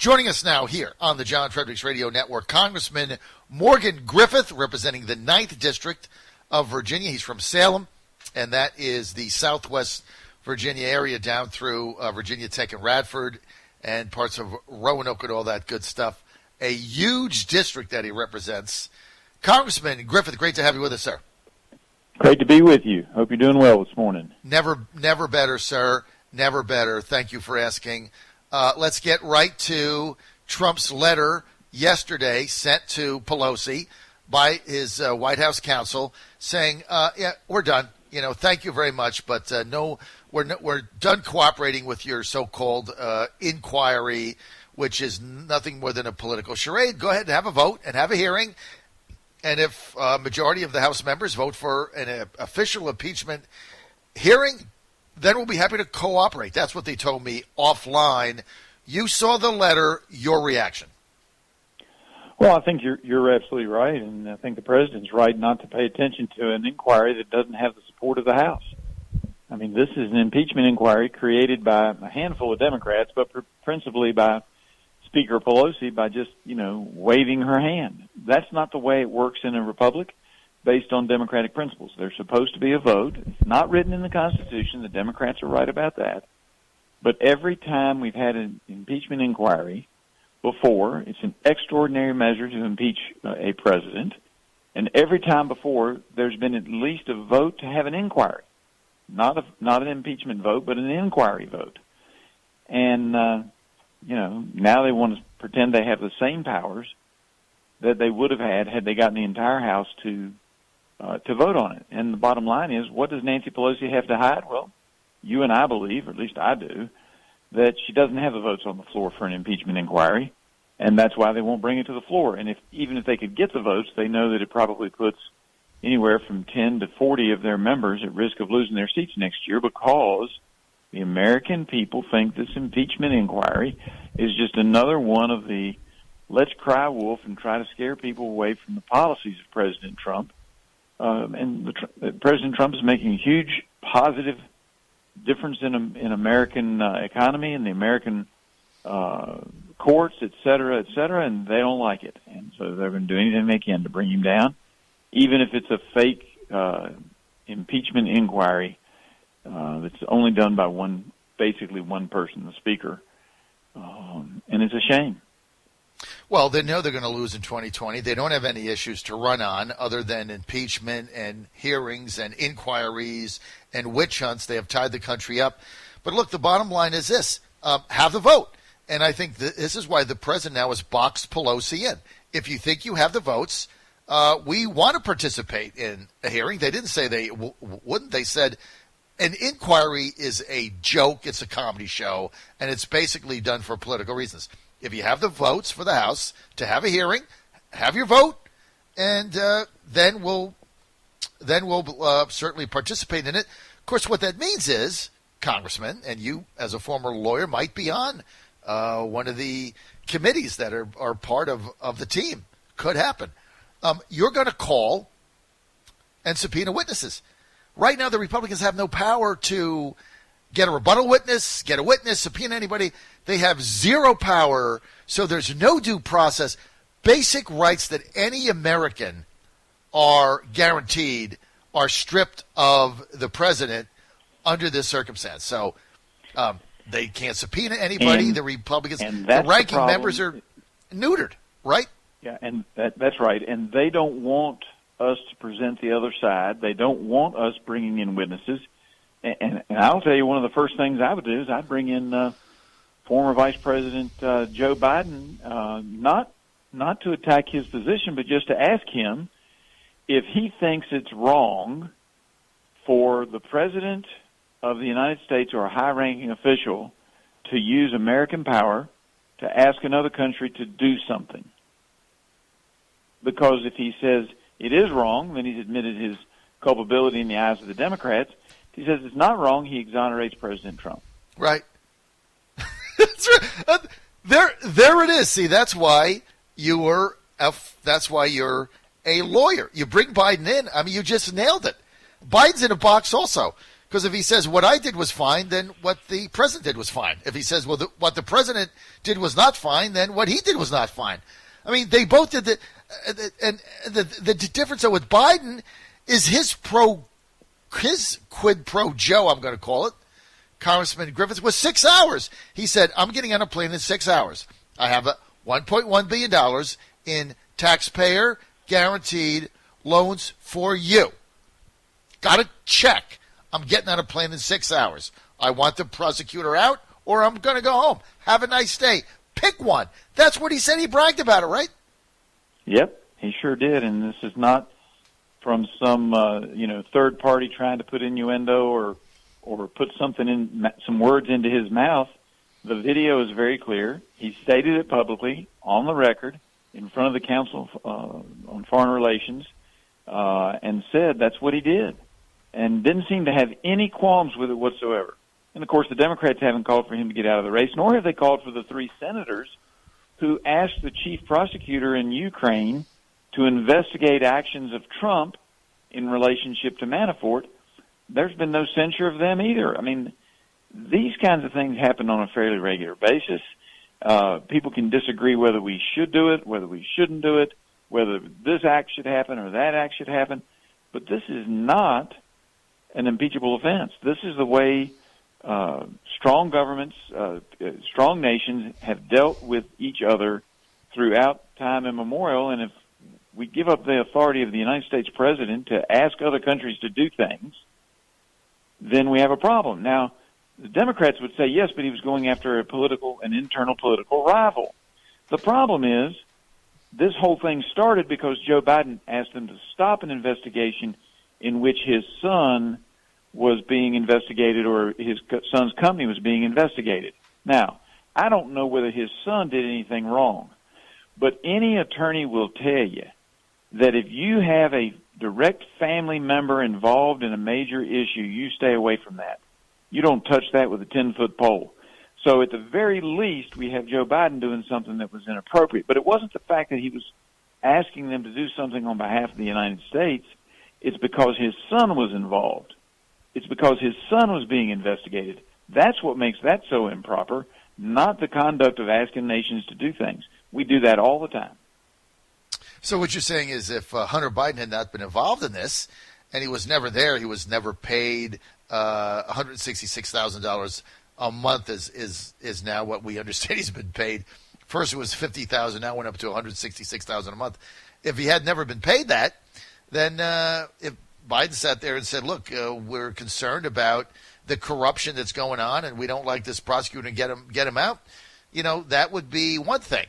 Joining us now here on the John Fredericks Radio Network, Congressman Morgan Griffith, representing the 9th District of Virginia. He's from Salem, and that is the southwest Virginia area down through Virginia Tech and Radford and parts of Roanoke and all that good stuff. A huge district that he represents. Congressman Griffith, great to have you with us, sir. Great to be with you. Hope you're doing well this morning. Never better, sir. Never better. Thank you for asking. Let's get right to Trump's letter yesterday sent to Pelosi by his White House counsel saying, yeah, we're done. Thank you very much, but no, we're done cooperating with your so-called inquiry, which is nothing more than a political charade. Go ahead and have a vote and have a hearing. And if a majority of the House members vote for an official impeachment hearing, then we'll be happy to cooperate. That's what they told me offline. You saw the letter. Your reaction? Well, I think you're absolutely right, and I think the president's right not to pay attention to an inquiry that doesn't have the support of the House. I mean, this is an impeachment inquiry created by a handful of Democrats, but principally by Speaker Pelosi by just, waving her hand. That's not the way it works in a republic based on democratic principles. There's supposed to be a vote. It's not written in the Constitution. The Democrats are right about that. But every time we've had an impeachment inquiry before, it's an extraordinary measure to impeach a president. And every time before, there's been at least a vote to have an inquiry. Not an impeachment vote, but an inquiry vote. And, now they want to pretend they have the same powers that they would have had they gotten the entire House to vote on it. And the bottom line is, what does Nancy Pelosi have to hide? Well, you and I believe, or at least I do, that she doesn't have the votes on the floor for an impeachment inquiry, and that's why they won't bring it to the floor. And even if they could get the votes, they know that it probably puts anywhere from 10 to 40 of their members at risk of losing their seats next year, because the American people think this impeachment inquiry is just another one of the let's cry wolf and try to scare people away from the policies of President Trump. President Trump is making a huge positive difference in American economy and the American courts, et cetera, and they don't like it. And so they're going to do anything they can to bring him down, even if it's a fake impeachment inquiry that's only done by basically one person, the Speaker. And it's a shame. Well, they know they're going to lose in 2020. They don't have any issues to run on other than impeachment and hearings and inquiries and witch hunts. They have tied the country up. But look, the bottom line is this. Have the vote. And I think this is why the president now has boxed Pelosi in. If you think you have the votes, we want to participate in a hearing. They didn't say they wouldn't. They said an inquiry is a joke. It's a comedy show, and it's basically done for political reasons. If you have the votes for the House to have a hearing, have your vote, and then we'll certainly participate in it. Of course, what that means is, Congressman, and you as a former lawyer might be on one of the committees that are part of the team. Could happen. You're going to call and subpoena witnesses. Right now, the Republicans have no power to get a rebuttal witness, get a witness, subpoena anybody. They have zero power, so there's no due process. Basic rights that any American are guaranteed are stripped of the president under this circumstance. So they can't subpoena anybody. The Republicans, the ranking members are neutered, right? Yeah, and that's right. And they don't want us to present the other side. They don't want us bringing in witnesses. And I'll tell you, one of the first things I would do is I'd bring in former Vice President Joe Biden, not to attack his position, but just to ask him if he thinks it's wrong for the President of the United States or a high-ranking official to use American power to ask another country to do something. Because if he says it is wrong, then he's admitted his culpability in the eyes of the Democrats. If he says it's not wrong, he exonerates President Trump. Right. That's right. There it is. See, that's why you're a lawyer. You bring Biden in. I mean, you just nailed it. Biden's in a box also, Because if he says what I did was fine, then what the president did was fine. If he says, well, what the president did was not fine, then what he did was not fine. I mean, they both did the difference though with Biden is his quid pro Joe, I'm going to call it, Congressman Griffith, was 6 hours. He said, I'm getting on a plane in 6 hours. I have $1.1 billion in taxpayer guaranteed loans for you. Got a check. I'm getting on a plane in 6 hours. I want the prosecutor out or I'm going to go home. Have a nice day. Pick one. That's what he said. He bragged about it, right? Yep, he sure did. And this is not from some, third party trying to put innuendo or put some words into his mouth. The video is very clear. He stated it publicly on the record in front of the Council on Foreign Relations and said that's what he did and didn't seem to have any qualms with it whatsoever. And, of course, the Democrats haven't called for him to get out of the race, nor have they called for the 3 senators who asked the chief prosecutor in Ukraine to investigate actions of Trump in relationship to Manafort. There's been no censure of them either. I mean, these kinds of things happen on a fairly regular basis. People can disagree whether we should do it, whether we shouldn't do it, whether this act should happen or that act should happen. But this is not an impeachable offense. This is the way strong governments, strong nations have dealt with each other throughout time immemorial. And if we give up the authority of the United States president to ask other countries to do things, then we have a problem. Now, the Democrats would say, yes, but he was going after an internal political rival. The problem is this whole thing started because Joe Biden asked them to stop an investigation in which his son was being investigated or his son's company was being investigated. Now, I don't know whether his son did anything wrong, but any attorney will tell you that if you have a direct family member involved in a major issue, you stay away from that. You don't touch that with a 10-foot pole. So at the very least, we have Joe Biden doing something that was inappropriate. But it wasn't the fact that he was asking them to do something on behalf of the United States. It's because his son was involved. It's because his son was being investigated. That's what makes that so improper, not the conduct of asking nations to do things. We do that all the time. So what you're saying is if Hunter Biden had not been involved in this and he was never there, he was never paid $166,000 a month is now what we understand he's been paid. First it was $50,000, now went up to $166,000 a month. If he had never been paid that, then if Biden sat there and said, look, we're concerned about the corruption that's going on and we don't like this prosecutor and get him out, that would be one thing.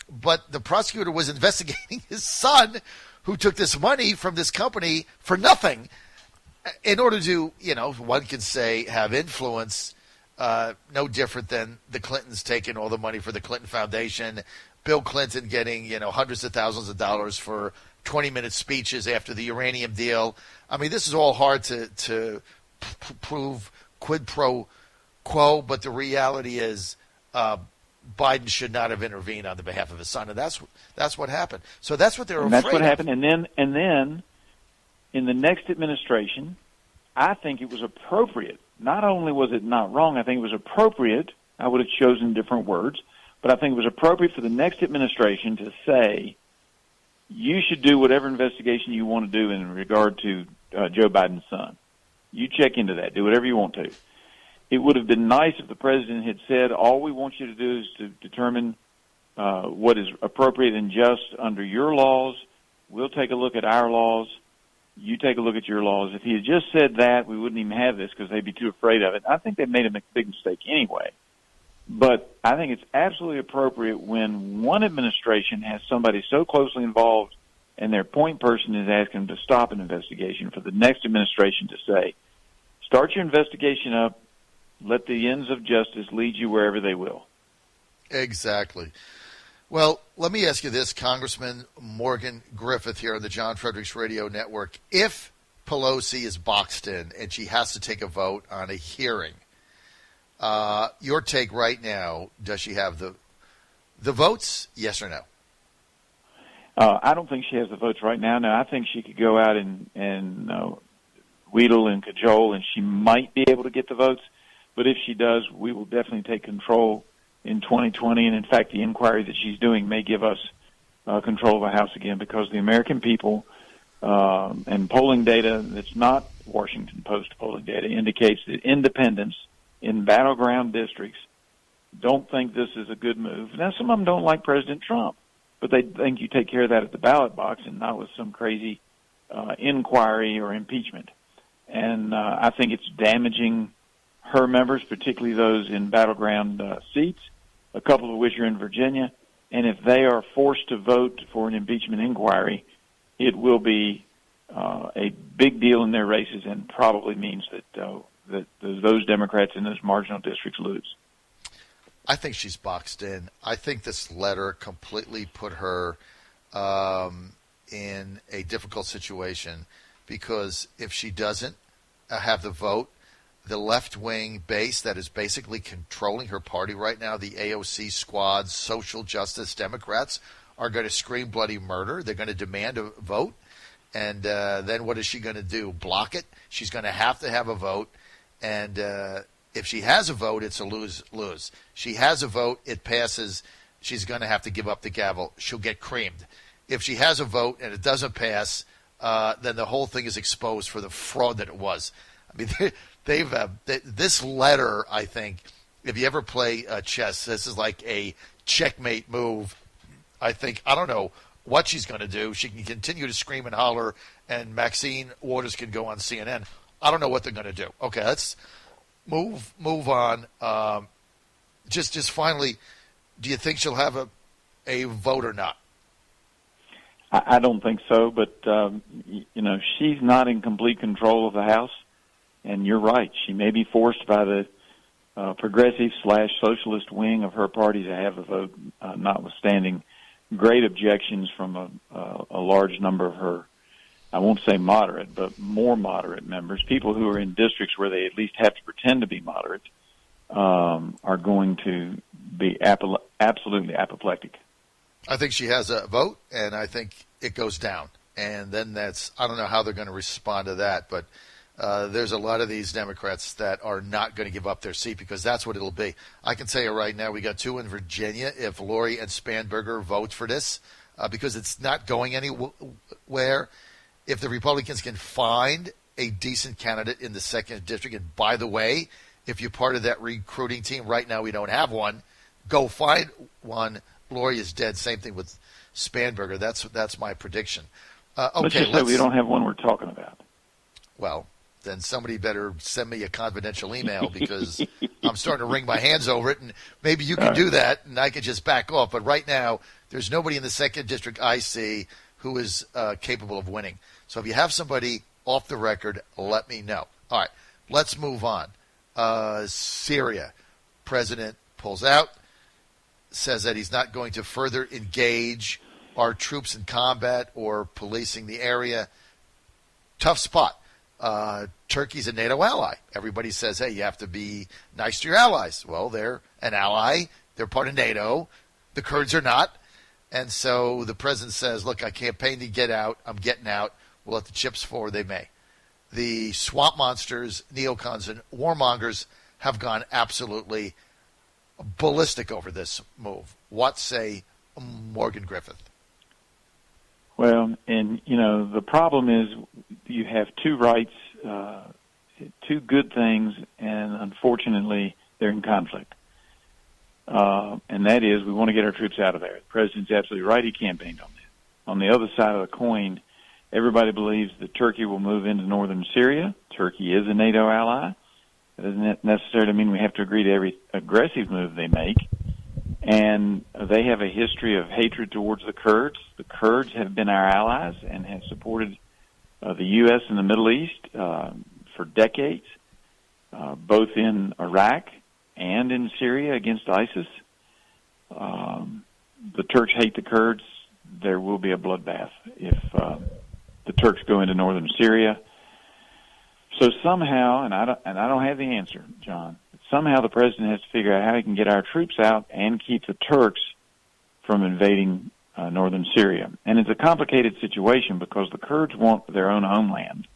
But the prosecutor was investigating his son who took this money from this company for nothing in order to, one can say have influence, no different than the Clintons taking all the money for the Clinton Foundation, Bill Clinton getting, hundreds of thousands of dollars for 20-minute speeches after the uranium deal. I mean, this is all hard to prove quid pro quo, but the reality is Biden should not have intervened on the behalf of his son, and that's what happened. So that's what they're afraid of. That's what happened, and then in the next administration, I think it was appropriate. Not only was it not wrong, I think it was appropriate. I would have chosen different words, but I think it was appropriate for the next administration to say, you should do whatever investigation you want to do in regard to Joe Biden's son. You check into that. Do whatever you want to. It would have been nice if the president had said, all we want you to do is to determine what is appropriate and just under your laws. We'll take a look at our laws. You take a look at your laws. If he had just said that, we wouldn't even have this because they'd be too afraid of it. I think they made a big mistake anyway. But I think it's absolutely appropriate when one administration has somebody so closely involved and their point person is asking them to stop an investigation for the next administration to say, start your investigation up, let the ends of justice lead you wherever they will. Exactly. Well, let me ask you this, Congressman Morgan Griffith here on the John Fredericks Radio Network. If Pelosi is boxed in and she has to take a vote on a hearing, your take right now, does she have the votes, yes or no? I don't think she has the votes right now. No, I think she could go out and wheedle and cajole, and she might be able to get the votes. But if she does, we will definitely take control in 2020. And, in fact, the inquiry that she's doing may give us control of the House again, because the American people and polling data that's not Washington Post polling data indicates that independents in battleground districts don't think this is a good move. Now, some of them don't like President Trump, but they think you take care of that at the ballot box and not with some crazy inquiry or impeachment. And I think it's damaging her members, particularly those in battleground seats, a couple of which are in Virginia. And if they are forced to vote for an impeachment inquiry, it will be a big deal in their races, and probably means that those Democrats in those marginal districts lose. I think she's boxed in. I think this letter completely put her in a difficult situation, because if she doesn't have the vote, the left-wing base that is basically controlling her party right now, the AOC squad, social justice Democrats, are going to scream bloody murder. They're going to demand a vote. And then what is she going to do? Block it? She's going to have a vote. And if she has a vote, it's a lose-lose. She has a vote, it passes. She's going to have to give up the gavel. She'll get creamed. If she has a vote and it doesn't pass, then the whole thing is exposed for the fraud that it was. I mean, this letter, I think, if you ever play chess, this is like a checkmate move. I don't know what she's going to do. She can continue to scream and holler, and Maxine Waters can go on CNN. I don't know what they're going to do. Okay, let's move on. Just finally, do you think she'll have a vote or not? I don't think so, but she's not in complete control of the House. And you're right. She may be forced by the progressive/socialist wing of her party to have a vote, notwithstanding great objections from a large number of her, I won't say moderate, but more moderate members, people who are in districts where they at least have to pretend to be moderate, are going to be absolutely apoplectic. I think she has a vote, and I think it goes down. And then I don't know how they're going to respond to that, but there's a lot of these Democrats that are not going to give up their seat, because that's what it'll be. I can tell you right now, we got 2 in Virginia if Lori and Spanberger vote for this, because it's not going anywhere. If the Republicans can find a decent candidate in the 2nd district, and by the way, if you're part of that recruiting team, right now we don't have one, go find one. Lori is dead. Same thing with Spanberger. That's my prediction. Okay, let's just say we don't have one we're talking about. Well, then somebody better send me a confidential email, because I'm starting to wring my hands over it, and maybe you can do that, and I can just back off. But right now, there's nobody in the 2nd district I see who is capable of winning. So if you have somebody off the record, let me know. All right, let's move on. Syria. President pulls out, says that he's not going to further engage our troops in combat or policing the area. Tough spot. Turkey's a NATO ally. Everybody says, hey, you have to be nice to your allies. Well, they're an ally. They're part of NATO. The Kurds are not. And so the president says, look, I campaigned to get out. I'm getting out. We'll let the chips fall where they may. The swamp monsters, neocons, and warmongers have gone absolutely ballistic over this move. What say Morgan Griffith? Well, and, the problem is you have two rights, two good things, and unfortunately they're in conflict. And that is, we want to get our troops out of there. The president's absolutely right. He campaigned on that. On the other side of the coin, everybody believes that Turkey will move into northern Syria. Turkey is a NATO ally. That doesn't necessarily mean we have to agree to every aggressive move they make. And they have a history of hatred towards the Kurds. The Kurds have been our allies and have supported the U.S. in the Middle East for decades, both in Iraq and in Syria against ISIS. The Turks hate the Kurds. There will be a bloodbath if the Turks go into northern Syria. So somehow, and I don't have the answer, John, but somehow the president has to figure out how he can get our troops out and keep the Turks from invading northern Syria. And it's a complicated situation because the Kurds want their own homeland.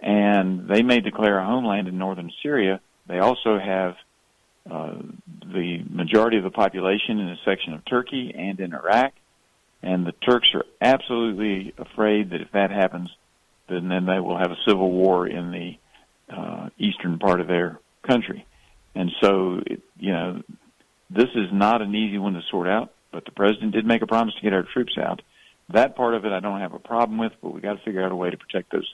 and they may declare a homeland in northern Syria. They also have the majority of the population in a section of Turkey and in Iraq, and the Turks are absolutely afraid that if that happens, then they will have a civil war in the eastern part of their country. And so, this is not an easy one to sort out, but the president did make a promise to get our troops out. That part of it I don't have a problem with, but we got to figure out a way to protect those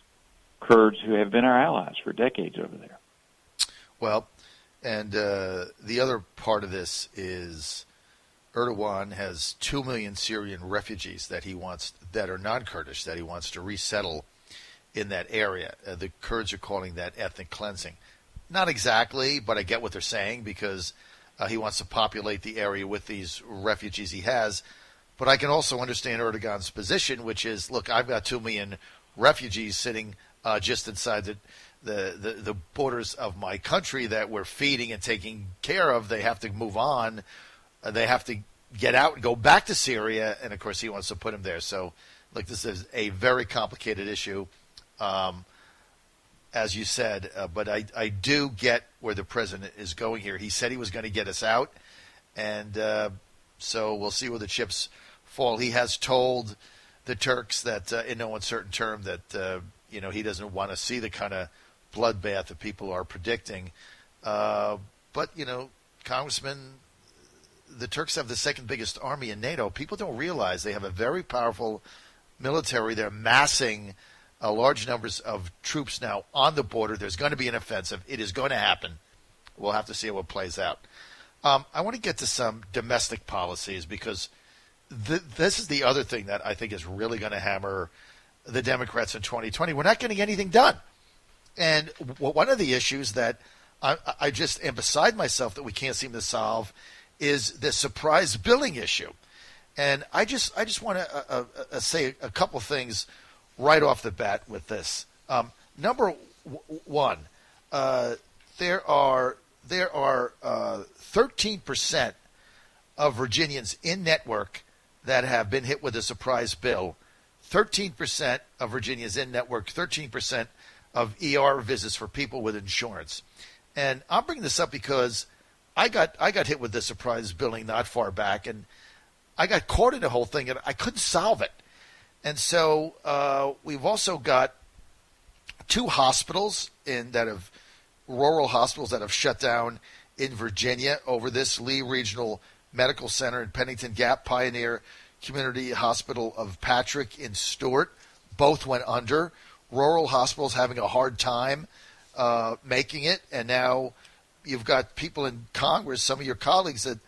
Kurds who have been our allies for decades over there. Well, and the other part of this is Erdogan has 2 million Syrian refugees that are non-Kurdish, that he wants to resettle in that area. The Kurds are calling that ethnic cleansing. Not exactly, but I get what they're saying, because he wants to populate the area with these refugees he has. But I can also understand Erdogan's position, which is, look, I've got 2 million refugees sitting just inside the borders of my country that we're feeding and taking care of. They have to move on. They have to get out and go back to Syria. And, of course, he wants to put them there. So, look, this is a very complicated issue, as you said. But I do get where the president is going here. He said he was going to get us out. And so we'll see where the chips fall. He has told the Turks that, in no uncertain term, that, he doesn't want to see the kind of bloodbath that people are predicting. But, Congressman, the Turks have the second biggest army in NATO. People don't realize they have a very powerful military. They're massing large numbers of troops now on the border. There's going to be an offensive. It is going to happen. We'll have to see how it plays out. I want to get to some domestic policies, because this is the other thing that I think is really going to hammer the Democrats in 2020. We're not getting anything done. And one of the issues that I just am beside myself that we can't seem to solve is the surprise billing issue. And I just want to say a couple things right off the bat with this. Number one, there are 13% of Virginians in network that have been hit with a surprise bill. 13% of Virginians in network, 13% of ER visits for people with insurance. And I'm bringing this up because I got hit with this surprise billing not far back, and I got caught in the whole thing, and I couldn't solve it. And so we've also got 2 hospitals rural hospitals that have shut down in Virginia over this. Lee Regional Medical Center in Pennington Gap, Pioneer Community Hospital of Patrick in Stewart, both went under. Rural hospitals having a hard time making it, and now you've got people in Congress, some of your colleagues, that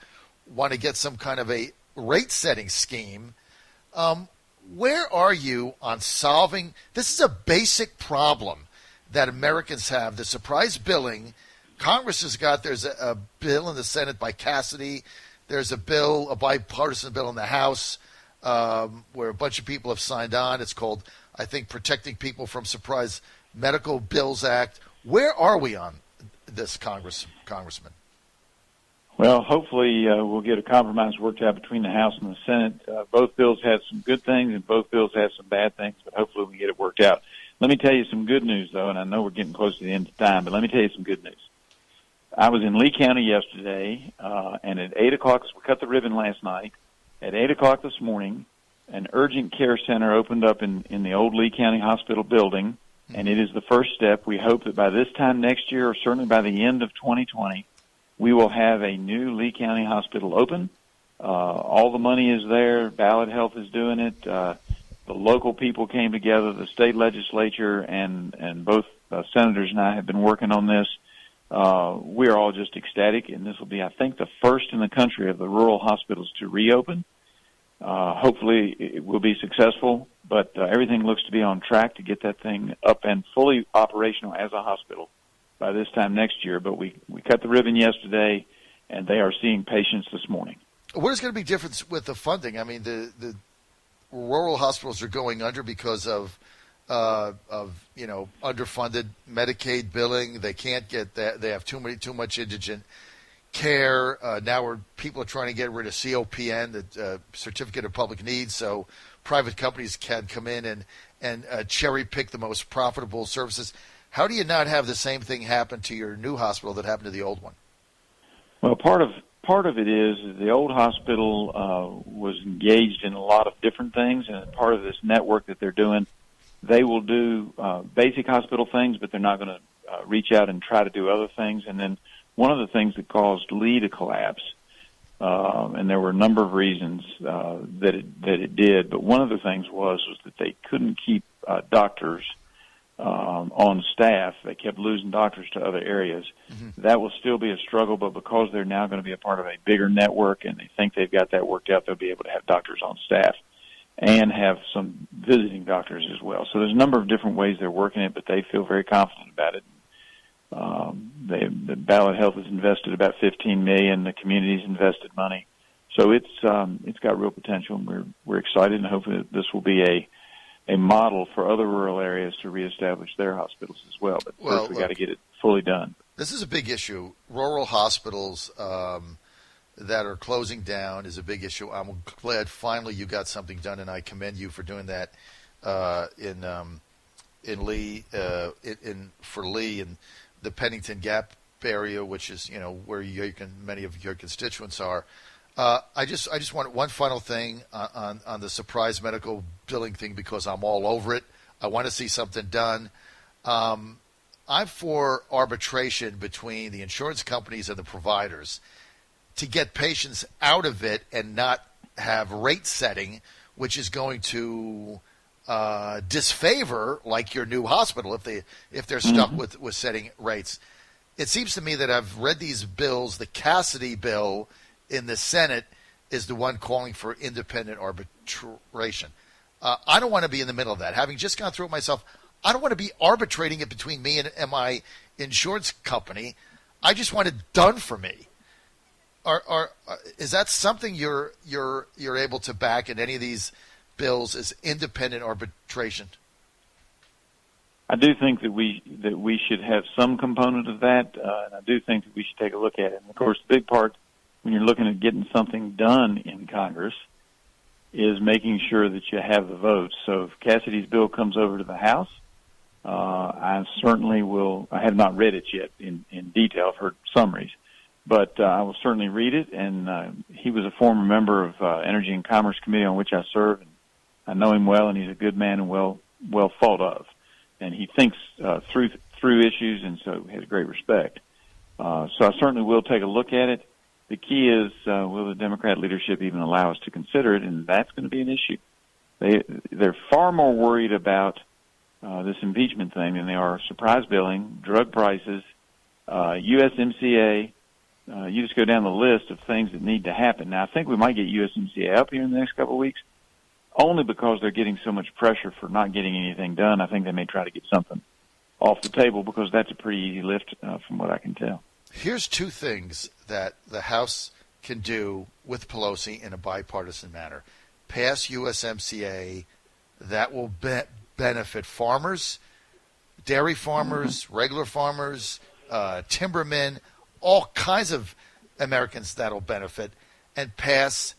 want to get some kind of a rate-setting scheme. Where are you on solving? This is a basic problem that Americans have, the surprise billing. Congress has there's a bill in the Senate by Cassidy. There's a bipartisan bill in the House where a bunch of people have signed on. It's called, I think, Protecting People from Surprise Medical Bills Act. Where are we on this, Congressman? Well, hopefully we'll get a compromise worked out between the House and the Senate. Both bills have some good things and both bills have some bad things, but hopefully we get it worked out. Let me tell you some good news, though, and I know we're getting close to the end of time, but let me tell you some good news. I was in Lee County yesterday, and at 8 o'clock, we cut the ribbon last night. At 8 o'clock this morning, an urgent care center opened up in the old Lee County Hospital building, and it is the first step. We hope that by this time next year, or certainly by the end of 2020, we will have a new Lee County Hospital open. All the money is there. Ballot Health is doing it. The local people came together, the state legislature, and both senators and I have been working on this. We are all just ecstatic, and this will be, I think, the first in the country of the rural hospitals to reopen. Hopefully it will be successful, but everything looks to be on track to get that thing up and fully operational as a hospital by this time next year. But we cut the ribbon yesterday, and they are seeing patients this morning. What is going to be different with the funding? I mean, the rural hospitals are going under because of underfunded Medicaid billing. They can't get that. They have too much indigent care. Now people are trying to get rid of COPN, the Certificate of Public Needs, so private companies can come in and cherry pick the most profitable services. How do you not have the same thing happen to your new hospital that happened to the old one? Well, part of it is the old hospital was engaged in a lot of different things, and part of this network that they're doing, they will do basic hospital things, but they're not going to reach out and try to do other things. And then one of the things that caused Lee to collapse, and there were a number of reasons that it did, but one of the things was that they couldn't keep doctors on staff. They kept losing doctors to other areas. Mm-hmm. That will still be a struggle, but because they're now going to be a part of a bigger network and they think they've got that worked out, they'll be able to have doctors on staff and have some visiting doctors as well. So there's a number of different ways they're working it, but they feel very confident about it. The Ballot Health has invested about $15 million. The community's invested money. So it's got real potential, and we're excited and hoping that this will be a model for other rural areas to reestablish their hospitals as well. But first, we got to get it fully done. This is a big issue. Rural hospitals that are closing down is a big issue. I'm glad finally you got something done, and I commend you for doing that in Lee, for Lee and the Pennington Gap area, which is where many of your constituents are. I just want one final thing on the surprise medical billing thing, because I'm all over it. I want to see something done. I'm for arbitration between the insurance companies and the providers to get patients out of it and not have rate setting, which is going to disfavor like your new hospital if they're stuck with setting rates. It seems to me that I've read these bills. The Cassidy bill in the Senate is the one calling for independent arbitration. I don't want to be in the middle of that. Having just gone through it myself, I don't want to be arbitrating it between me and my insurance company. I just want it done for me. Is that something you're able to back in any of these bills as independent arbitration? I do think that we should have some component of that, and I do think that we should take a look at it. And of course, the big part when you're looking at getting something done in Congress is making sure that you have the votes. So if Cassidy's bill comes over to the House, I certainly will. I have not read it yet in detail. I've heard summaries, but I will certainly read it. And he was a former member of Energy and Commerce Committee, on which I serve, and I know him well, and he's a good man and well thought of. And he thinks through issues, and so has great respect. So I certainly will take a look at it. The key is, will the Democrat leadership even allow us to consider it? And that's going to be an issue. They're far more worried about this impeachment thing than they are surprise billing, drug prices, USMCA. You just go down the list of things that need to happen. Now, I think we might get USMCA up here in the next couple of weeks, only because they're getting so much pressure for not getting anything done. I think they may try to get something off the table, because that's a pretty easy lift from what I can tell. Here's two things that the House can do with Pelosi in a bipartisan manner. Pass USMCA that will benefit farmers, dairy farmers, regular farmers, timbermen, all kinds of Americans that'll benefit, and pass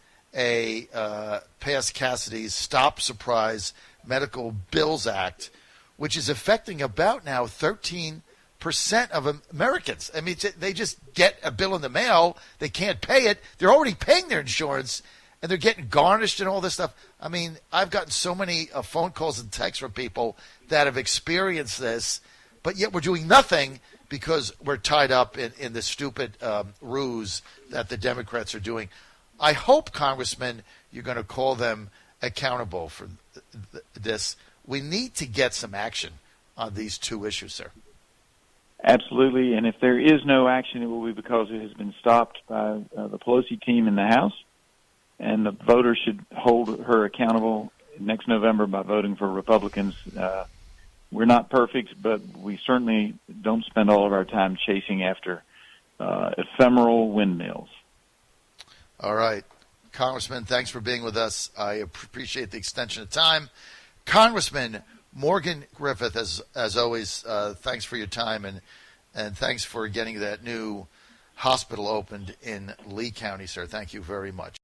Cassidy's Stop Surprise Medical Bills Act, which is affecting about now 13% of Americans. I mean, they just get a bill in the mail. They can't pay it. They're already paying their insurance, and they're getting garnished and all this stuff. I mean, I've gotten so many phone calls and texts from people that have experienced this, but yet we're doing nothing because we're tied up in the stupid ruse that the Democrats are doing. I hope, Congressman, you're going to call them accountable for this. We need to get some action on these two issues, sir. Absolutely, and if there is no action, it will be because it has been stopped by the Pelosi team in the House, and the voters should hold her accountable next November by voting for Republicans. We're not perfect, but we certainly don't spend all of our time chasing after ephemeral windmills. All right. Congressman, thanks for being with us. I appreciate the extension of time. Congressman Morgan Griffith, as always, thanks for your time, and thanks for getting that new hospital opened in Lee County, sir. Thank you very much.